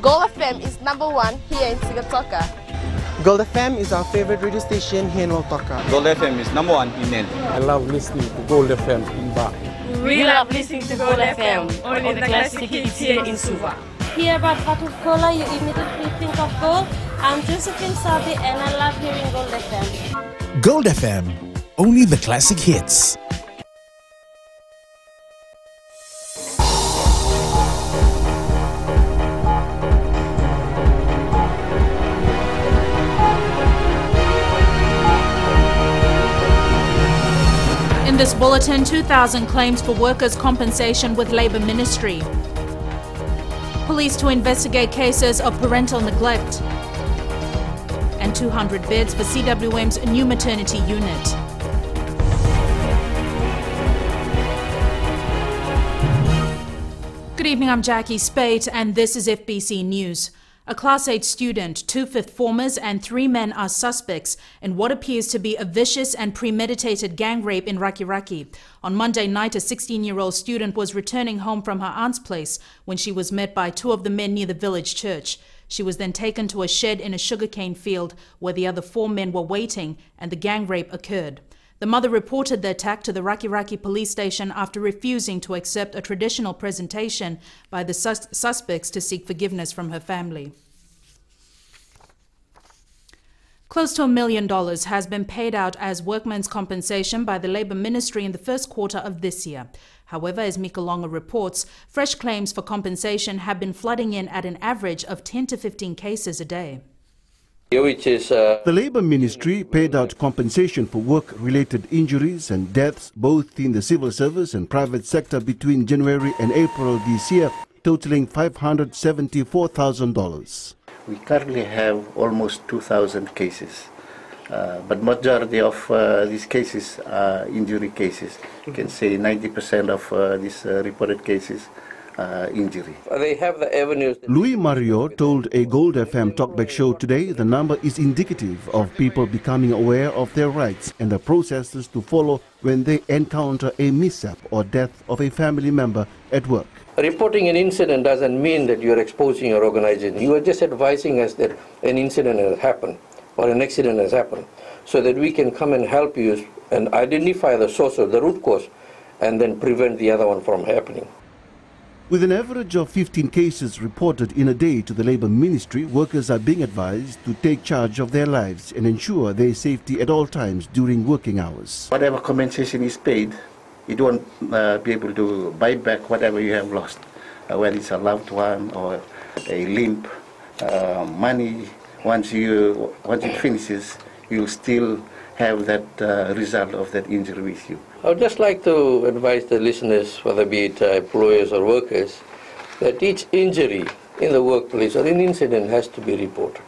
Gold FM is #1 here in Sigatoka. Gold FM is our favorite radio station here in Waltoka. Gold FM is #1 in Nel. I love listening to Gold FM in Ba. We love listening to Gold FM, only the classic hits here in Suva. Hear about Bottle Cola, you immediately think of gold. I'm Josephine Sabi and I love hearing Gold FM. Gold FM, only the classic hits. In this bulletin, 2,000 claims for workers' compensation with Labour Ministry. Police to investigate cases of parental neglect. And 200 beds for CWM's new maternity unit. Good evening, I'm Jackie Spate and this is FBC News. A Class 8 student, 2 fifth formers and 3 men are suspects in what appears to be a vicious and premeditated gang rape in Rakiraki. On Monday night, a 16-year-old student was returning home from her aunt's place when she was met by 2 of the men near the village church. She was then taken to a shed in a sugarcane field where the other 4 men were waiting and the gang rape occurred. The mother reported the attack to the Rakiraki police station after refusing to accept a traditional presentation by the suspects to seek forgiveness from her family. Close to $1 million has been paid out as workmen's compensation by the Labour Ministry in the first quarter of this year. However, as Mikalonga reports, fresh claims for compensation have been flooding in at an average of 10 to 15 cases a day. The Labour Ministry paid out compensation for work-related injuries and deaths both in the civil service and private sector between January and April this year, totaling $574,000. We currently have almost 2,000 cases, but majority of these cases are injury cases. You can say 90% of these reported cases injury. They have the avenues. Louis Mario told a Gold FM talkback show today the number is indicative of people becoming aware of their rights and the processes to follow when they encounter a mishap or death of a family member at work. Reporting an incident doesn't mean that you're exposing your organization. You are just advising us that an incident has happened or an accident has happened so that we can come and help you and identify the source of the root cause and then prevent the other one from happening. With an average of 15 cases reported in a day to the Labour Ministry, workers are being advised to take charge of their lives and ensure their safety at all times during working hours. Whatever compensation is paid, you don't be able to buy back whatever you have lost, whether it's a loved one or a limb, money. Once it finishes, you'll still have that result of that injury with you. I would just like to advise the listeners, whether be it employers or workers, that each injury in the workplace or an incident has to be reported.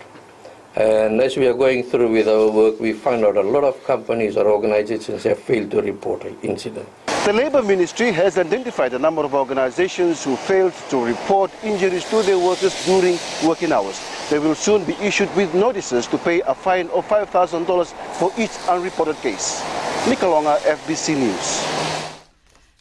And as we are going through with our work, we find out a lot of companies or organizations have failed to report an incident. The Labour Ministry has identified a number of organizations who failed to report injuries to their workers during working hours. They will soon be issued with notices to pay a fine of $5,000 for each unreported case. Mikalonga, FBC News.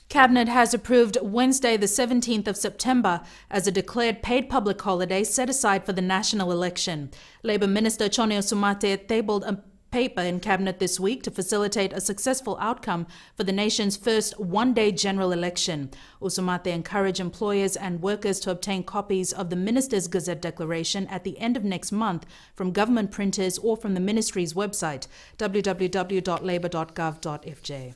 Cabinet has approved Wednesday the 17th of September as a declared paid public holiday set aside for the national election. Labour Minister Chone Osumate tabled a paper in Cabinet this week to facilitate a successful outcome for the nation's first one-day general election. Osumate encouraged employers and workers to obtain copies of the Minister's Gazette Declaration at the end of next month from government printers or from the Ministry's website, www.labour.gov.fj.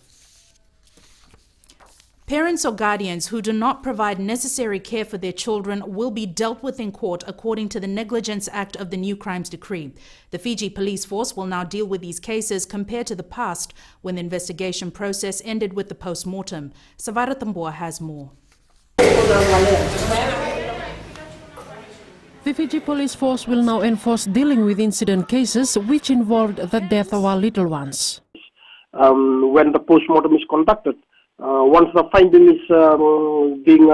Parents or guardians who do not provide necessary care for their children will be dealt with in court according to the Negligence Act of the New Crimes Decree. The Fiji Police Force will now deal with these cases compared to the past when the investigation process ended with the post-mortem. Savara Tambua has more. The Fiji Police Force will now enforce dealing with incident cases which involved the death of our little ones. When the post-mortem is conducted, once the finding is being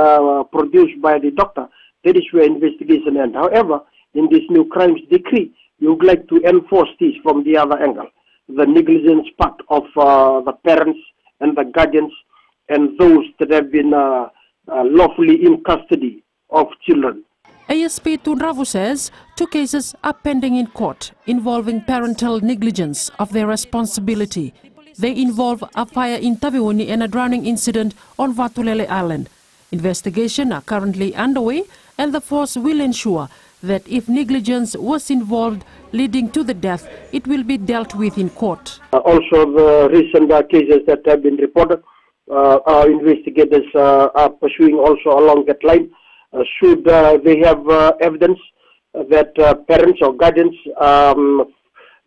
produced by the doctor, that is where investigation ends. However, in this new crimes decree, we would like to enforce this from the other angle. The negligence part of the parents and the guardians and those that have been lawfully in custody of children. ASP Tunravu says 2 cases are pending in court involving parental negligence of their responsibility. They involve a fire in Tavioni and a drowning incident on Vatulele Island. Investigations are currently underway, and the force will ensure that if negligence was involved leading to the death, it will be dealt with in court. Also, the recent cases that have been reported, our investigators are pursuing also along that line. Should they have evidence that parents or guardians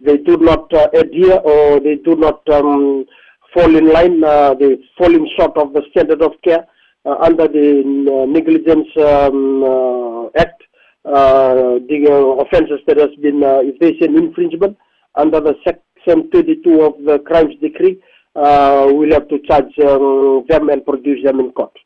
they do not adhere or they do not fall in line, they falling short of the standard of care under the Negligence Act, the offences that has been, if there's an infringement under the Section 32 of the Crimes Decree, we'll have to charge them and produce them in court.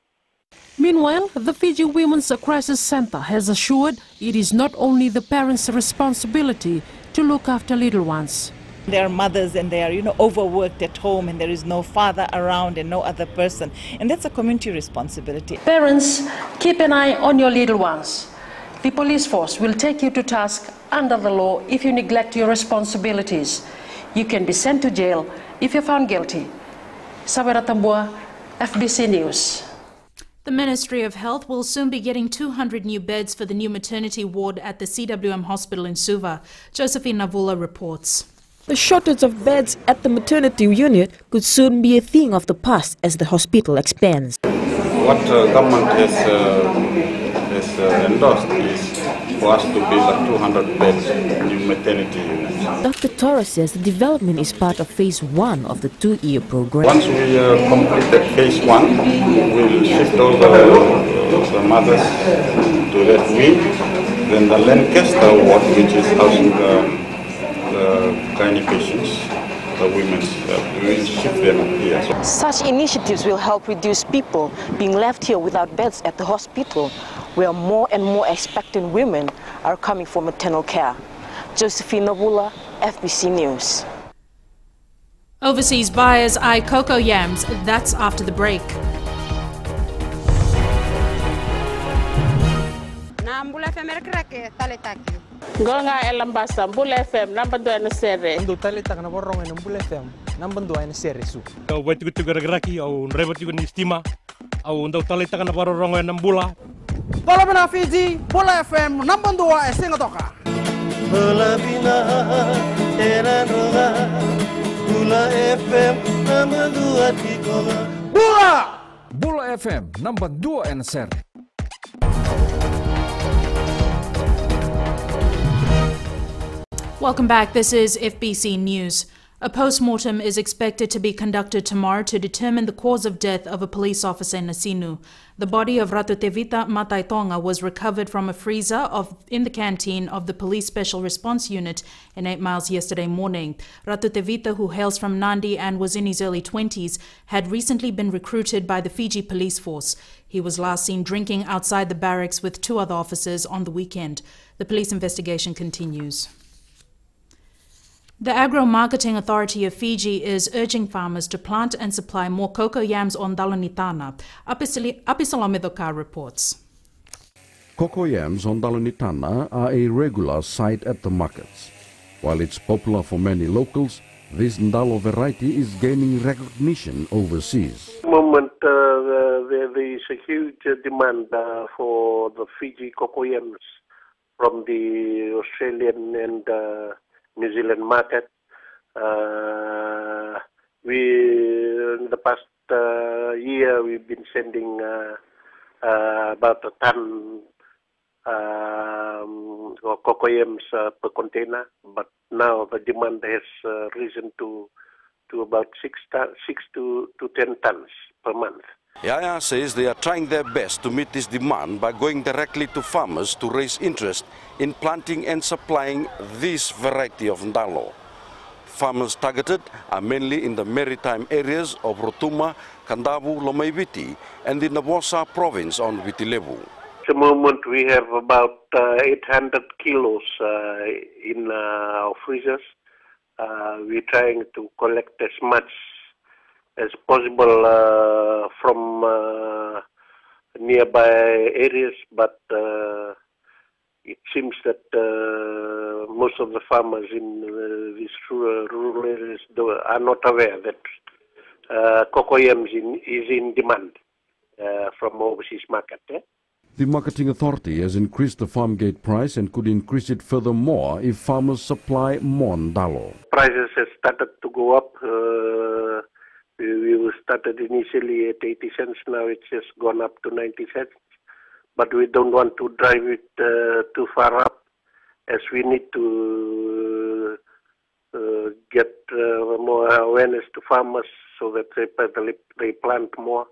Meanwhile, the Fiji Women's Crisis Center has assured it is not only the parents' responsibility to look after little ones. They are mothers and they are, overworked at home and there is no father around and no other person. And that's a community responsibility. Parents, keep an eye on your little ones. The police force will take you to task under the law if you neglect your responsibilities. You can be sent to jail if you're found guilty. Sawera Tambua, FBC News. The Ministry of Health will soon be getting 200 new beds for the new maternity ward at the CWM hospital in Suva. Josephine Navula reports. The shortage of beds at the maternity unit could soon be a thing of the past as the hospital expands. What government has endorsed is for us to build 200 beds new maternity units. Dr. Torres says the development is part of phase 1 of the 2-year program. Once we complete phase 1, we'll shift all the mothers to that wing. Then the Lancaster ward, which is housing the gynae patients, the women, we will shift them here. Such initiatives will help reduce people being left here without beds at the hospital, where more and more expectant women are coming for maternal care. Josephine Nabula, FBC News. Overseas buyers eye cocoa yams. That's after the break. Gonga elambasa Mbula FM number 2 na sere. Ndo talita kana borong na Mbula FM number 2 na sere su. Au wait tu garaki au rebot tu nistima au ndo talita kana borong na Mbula. Bola bina Fiji Mbula FM number 2 singa toka. Bola bina era roga Mbula FM number 2 tikonga. Mbula FM number 2 na sere. Welcome back. This is FBC News. A post-mortem is expected to be conducted tomorrow to determine the cause of death of a police officer in Nasinu. The body of Ratutevita Mataitonga was recovered from a freezer in the canteen of the Police Special Response Unit in 8 Miles yesterday morning. Ratutevita, who hails from Nandi and was in his early 20s, had recently been recruited by the Fiji Police Force. He was last seen drinking outside the barracks with 2 other officers on the weekend. The police investigation continues. The Agro-Marketing Authority of Fiji is urging farmers to plant and supply more cocoa yams on Dalanitana. Apisalomidoka reports. Cocoa yams on Dalanitana are a regular sight at the markets. While it's popular for many locals, this Ndalo variety is gaining recognition overseas. At the moment, there is a huge demand for the Fiji cocoa yams from the Australian and New Zealand market. In the past year, we've been sending about a ton of cocoa yams per container, but now the demand has risen to about 6 to 10 tons per month. Yaya says they are trying their best to meet this demand by going directly to farmers to raise interest in planting and supplying this variety of ndalo. Farmers targeted are mainly in the maritime areas of Rotuma, Kandavu, Lomaiviti and the Nabosa province on Vitilevu. At the moment we have about 800 kilos in our freezers. We're trying to collect as much as possible from nearby areas, but it seems that most of the farmers in these rural areas are not aware that cocoa yams is in demand from overseas market. The marketing authority has increased the farm gate price and could increase it furthermore if farmers supply more ndalo. Prices have started to go up. We started initially at 80 cents, now it's just gone up to 90 cents. But we don't want to drive it too far up, as we need to get more awareness to farmers so that they plant more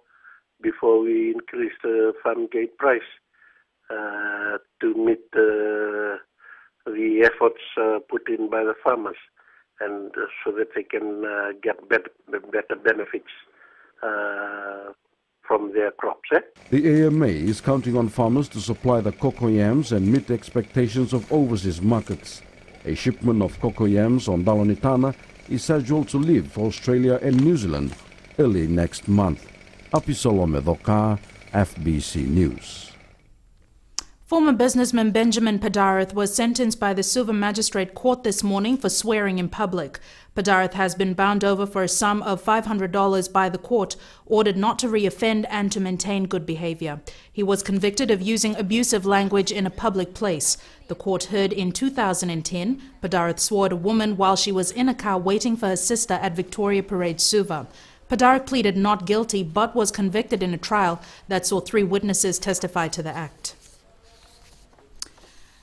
before we increase the farm gate price to meet the efforts put in by the farmers, and so that they can get better benefits from their crops. The AMA is counting on farmers to supply the cocoa yams and meet expectations of overseas markets. A shipment of cocoa yams on Dalonitana is scheduled to leave for Australia and New Zealand early next month. Apisolome Doka, FBC News. Former businessman Benjamin Padarth was sentenced by the Suva Magistrate Court this morning for swearing in public. Padarth has been bound over for a sum of $500 by the court, ordered not to re-offend and to maintain good behavior. He was convicted of using abusive language in a public place. The court heard in 2010, Padarth swore at a woman while she was in a car waiting for her sister at Victoria Parade, Suva. Padarth pleaded not guilty but was convicted in a trial that saw 3 witnesses testify to the act.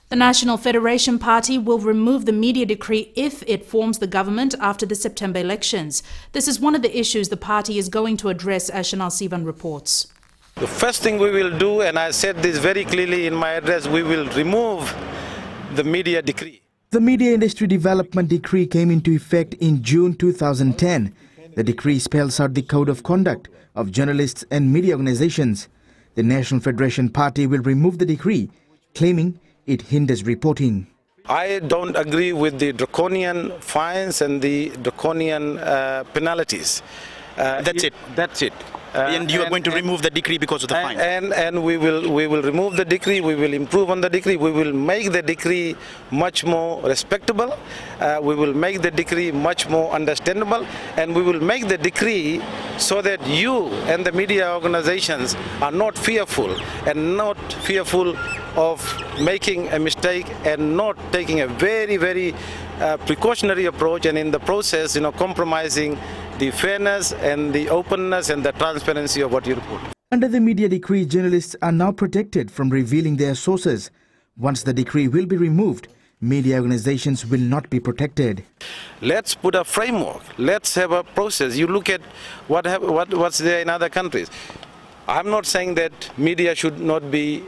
The National Federation Party will remove the media decree if it forms the government after the September elections. This is one of the issues the party is going to address, as Chanel Sivan reports. The first thing we will do, and I said this very clearly in my address, we will remove the media decree. The Media Industry Development Decree came into effect in June 2010. The decree spells out the code of conduct of journalists and media organizations. The National Federation Party will remove the decree, claiming it hinders reporting. I don't agree with the draconian fines and the draconian penalties. That's it? That's it. And you are going to remove the decree because of the fine? And we will remove the decree, we will improve on the decree, we will make the decree much more respectable, we will make the decree much more understandable, and we will make the decree so that you and the media organizations are not fearful of making a mistake and not taking a very, very precautionary approach, and in the process, compromising the fairness and the openness and the transparency of what you report. Under the media decree, journalists are now protected from revealing their sources. Once the decree will be removed, media organizations will not be protected. Let's put a framework. Let's have a process. You look at what's there in other countries. I'm not saying that media should not be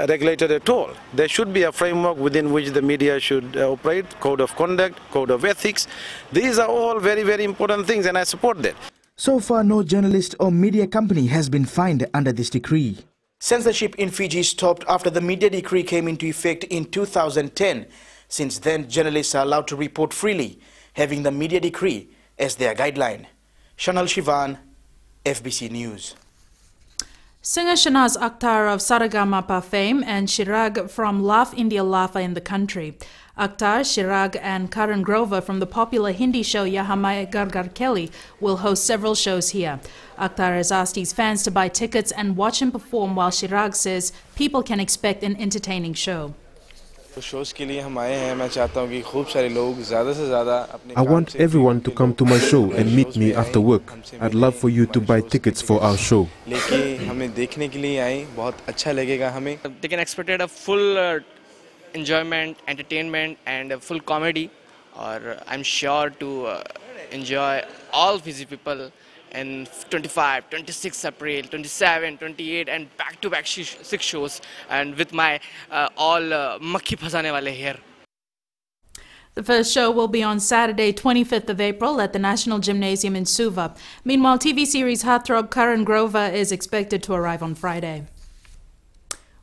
regulated at all. There should be a framework within which the media should operate, code of conduct, code of ethics. These are all very, very important things, and I support that. So far, no journalist or media company has been fined under this decree. Censorship in Fiji stopped after the media decree came into effect in 2010. Since then, journalists are allowed to report freely, having the media decree as their guideline. Chanel Shivan, FBC News. Singer Shanaz Akhtar of Saragamapa fame and Shirag from Laugh India Laugh are in the country. Akhtar, Shirag and Karan Grover from the popular Hindi show Yahamai Gargar Kelly will host several shows here. Akhtar has asked his fans to buy tickets and watch him perform, while Shirag says people can expect an entertaining show. I want everyone to come to my show and meet me after work. I'd love for you to buy tickets for our show. They can expect a full enjoyment, entertainment and a full comedy. Or I'm sure to enjoy all Fiji people in 25, 26 April, 27, 28 and back-to-back 6 shows, and with my all makhi phasane wale hair. The first show will be on Saturday, 25th of April at the National Gymnasium in Suva. Meanwhile, TV series heartthrob Karan Grover is expected to arrive on Friday.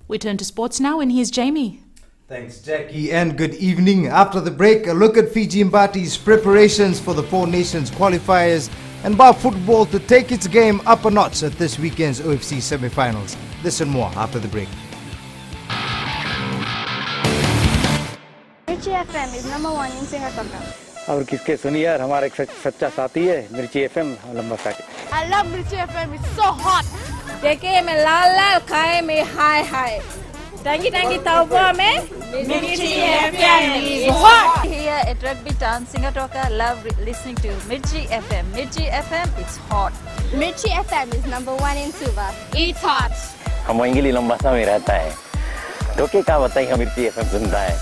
We turn to sports now, and here's Jamie. Thanks, Jackie, and good evening. After the break, a look at Fiji Mbati's preparations for the Four Nations qualifiers and bar football to take its game up a notch at this weekend's OFC semi-finals. This and more after the break. Mirchi FM is #1 in Singapore. और किसके सुनिए यार, हमारा एक सच्चा साथी है मिर्ची एफएम लंबा साथी. I love Mirchi FM. It's so hot. देखे में लाल लाल, खाए में हाय हाय. Tangi tangi taupo में Mirchi FM is hot. Here at Rugby Town, Singapore, love listening to Mirchi FM. Mirchi FM, it's hot. Mirchi FM is #1 in Suva. It's hot. हम English लंबा सा में रहता है. तो क्या बताइए हम मिर्ची एफएम सुनता है.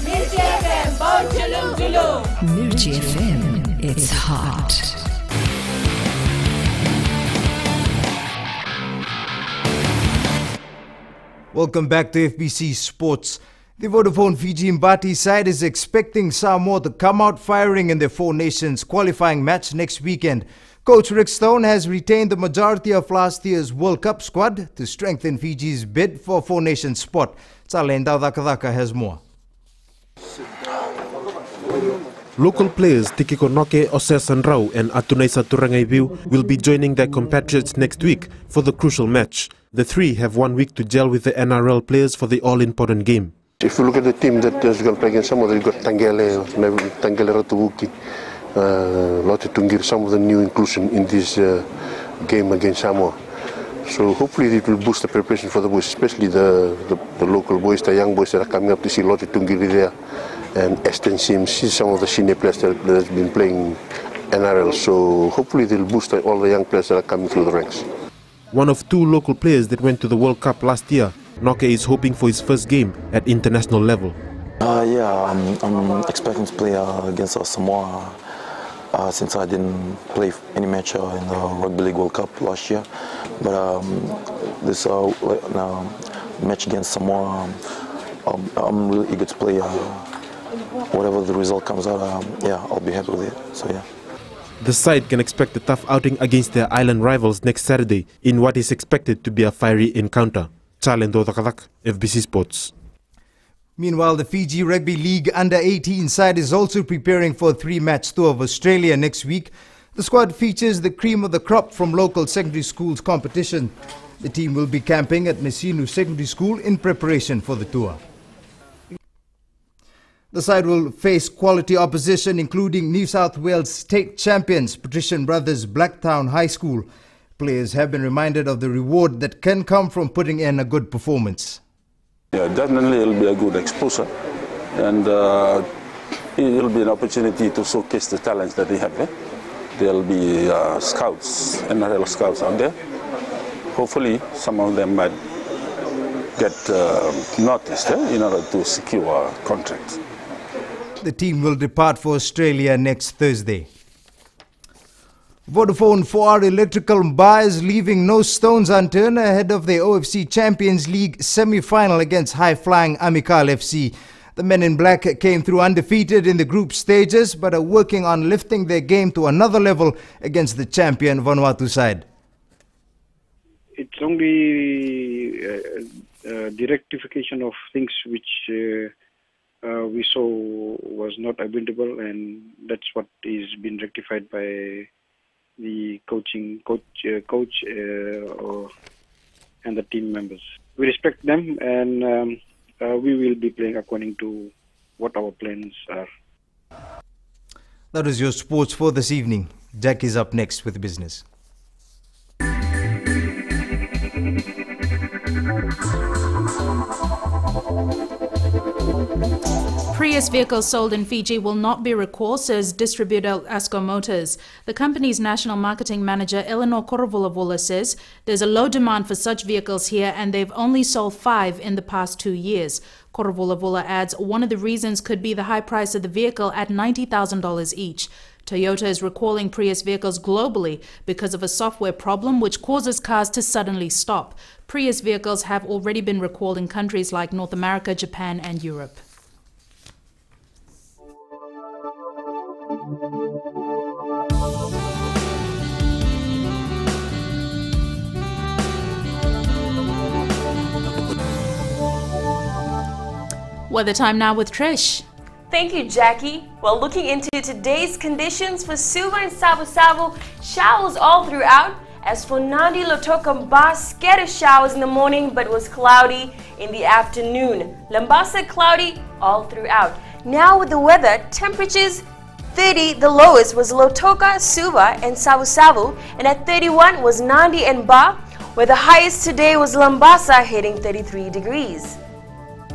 Mirchi FM, बहुत जुलूम जुलूम. Mirchi FM, it's hot. Welcome back to FBC Sports. The Vodafone Fiji Mbati side is expecting Samoa to come out firing in their Four Nations qualifying match next weekend. Coach Rick Stone has retained the majority of last year's World Cup squad to strengthen Fiji's bid for Four Nations spot. Tsalenda Dakadaka has more. Local players Tikiko Noke, Oses Sandrau and Atunai Saturangaiviu will be joining their compatriots next week for the crucial match. The three have 1 week to gel with the NRL players for the all-important game. If you look at the team that is going to play against Samoa, they've got Tangele Ratubuki, Lotte Tungir, some of the new inclusion in this game against Samoa. So hopefully it will boost the preparation for the boys, especially the local boys, the young boys that are coming up to see Lotte Tungiri there, and Aston Sims, see some of the senior players that have been playing NRL. So hopefully they'll boost all the young players that are coming through the ranks. One of two local players that went to the World Cup last year, Noke is hoping for his first game at international level. I'm expecting to play against Samoa since I didn't play any match in the Rugby League World Cup last year. But this match against Samoa, I'm really eager to play. Whatever the result comes out, I'll be happy with it. So yeah. The side can expect a tough outing against their island rivals next Saturday in what is expected to be a fiery encounter. Chalendo Takadak, FBC Sports. Meanwhile, the Fiji Rugby League Under-18 side is also preparing for a 3-match tour of Australia next week. The squad features the cream of the crop from local secondary schools competition. The team will be camping at Mesinu Secondary School in preparation for the tour. The side will face quality opposition, including New South Wales state champions Patrician Brothers Blacktown High School. Players have been reminded of the reward that can come from putting in a good performance. Yeah, definitely it'll be a good exposure, and it'll be an opportunity to showcase the talents that they have. There'll be scouts, NRL scouts out there. Hopefully some of them might get noticed in order to secure contracts. The team will depart for Australia next Thursday. Vodafone 4R Electrical Mba is leaving no stones unturned ahead of the OFC Champions League semi-final against high-flying Amical FC. The men in black came through undefeated in the group stages but are working on lifting their game to another level against the champion Vanuatu side. It's only the rectification of things which we saw was not available, and that's what is been rectified by the coach and the team members. We respect them, and we will be playing according to what our plans are. That is your sports for this evening. Jack is up next with business. Prius vehicles sold in Fiji will not be recalled, says distributor Asco Motors. The company's national marketing manager Eleanor Korovulavola says there's a low demand for such vehicles here and they've only sold 5 in the past 2 years. Korovulavola adds one of the reasons could be the high price of the vehicle at $90,000 each. Toyota is recalling Prius vehicles globally because of a software problem which causes cars to suddenly stop. Prius vehicles have already been recalled in countries like North America, Japan and Europe. Weather time now with Trish. Thank you, Jackie. Well, looking into today's conditions for Suva and Savo, showers all throughout. As for Nadi Lotoka, scattered showers in the morning, but was cloudy in the afternoon. Lambasa, cloudy all throughout. Now with the weather, temperatures 30, the lowest was Lautoka, Suva and Savu-Savu, and at 31 was Nandi and Ba, where the highest today was Lambasa hitting 33 degrees.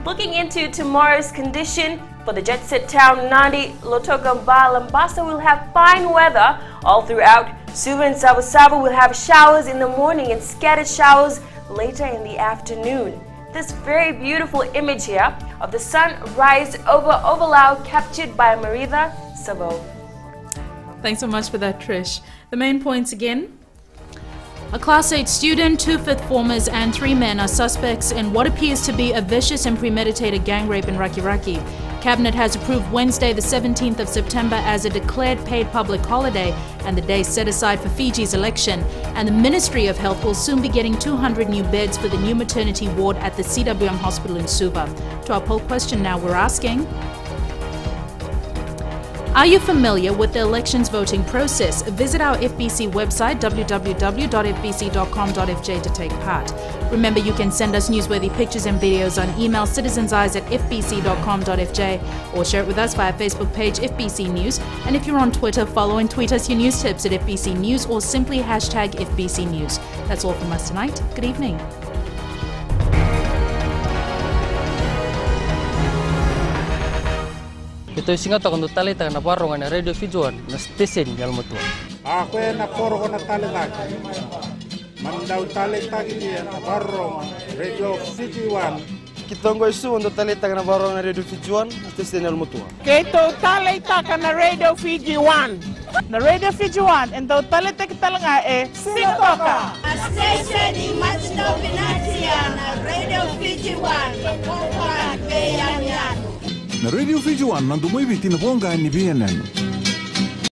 Looking into tomorrow's condition, for the jet-set town Nandi, Lautoka, Ba, Lambasa will have fine weather all throughout. Suva and Savu-Savu will have showers in the morning and scattered showers later in the afternoon. This very beautiful image here of the sunrise over Ovalau captured by Maritha Savo. Thanks so much for that, Trish. The main points again. A Class 8 student, 2 fifth formers and 3 men are suspects in what appears to be a vicious and premeditated gang rape in Rakiraki. Cabinet has approved Wednesday the 17th of September as a declared paid public holiday and the day set aside for Fiji's election. And the Ministry of Health will soon be getting 200 new beds for the new maternity ward at the CWM hospital in Suva. To our poll question now, we're asking: are you familiar with the elections voting process? Visit our FBC website www.fbc.com.fj to take part. Remember, you can send us newsworthy pictures and videos on email citizenseyes@fbc.com.fj or share it with us via Facebook page FBC News. And if you're on Twitter, follow and tweet us your news tips at FBC News or simply hashtag FBC News. That's all from us tonight. Good evening. Ito singa to kung tali ta na baro nga radio Fijuan na station gal mo to. Ako na poro ko na tali ta. Mandaw tali ta gini na baro radio Fijuan. Kitongo isu untuk tali ta na baro na radio Fijuan station gal mo to. Kito tali ta na radio Fijuan. Na radio Fijuan ento tali ta nga Singotoka. Station di Matino Pinatia na radio Fijuan ko pa kayan. Na Radio Fijuan nandu mo ibiti na bonga ni BNN.